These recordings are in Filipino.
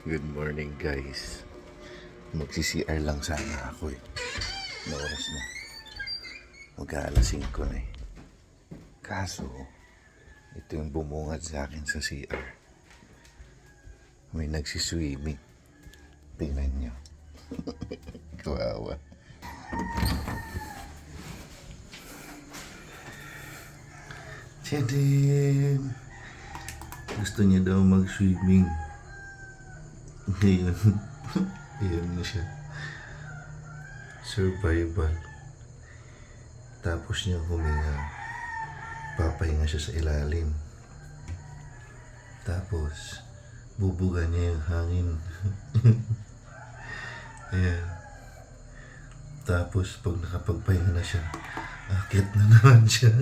Good morning guys. Magsi-CR lang sana ako eh. Na oras na. Mag-aalas 5 na eh. Kaso, ito yung bumungad sa akin sa CR. May nagsiswimming. Tingnan nyo. Kawawa. Tiyadin! Gusto niya daw mag-swimming. Ngayon, ayan na siya. Survival. Tapos niya huminga. Papahinga siya sa ilalim. Tapos, bubuga niya yung hangin. Ayan. Tapos, pag nakapagpahinga na siya, akit na naman siya.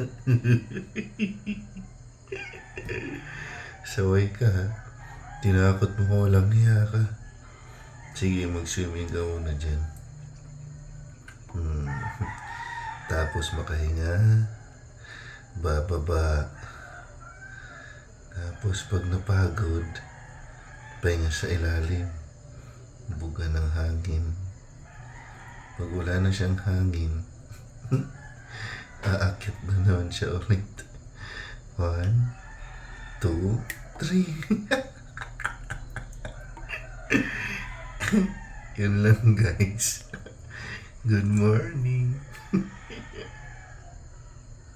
Saway ka ha. Tinakot mo ko, walang niya ka. Sige, mag-swimming ka muna dyan. Tapos makahinga. Bababa. Tapos pag napagod, pahinga sa ilalim. Buga ng hangin. Pag wala na siyang hangin, aakit na naman siya ulit. 1, 2, 3. Yun lang guys. Good morning.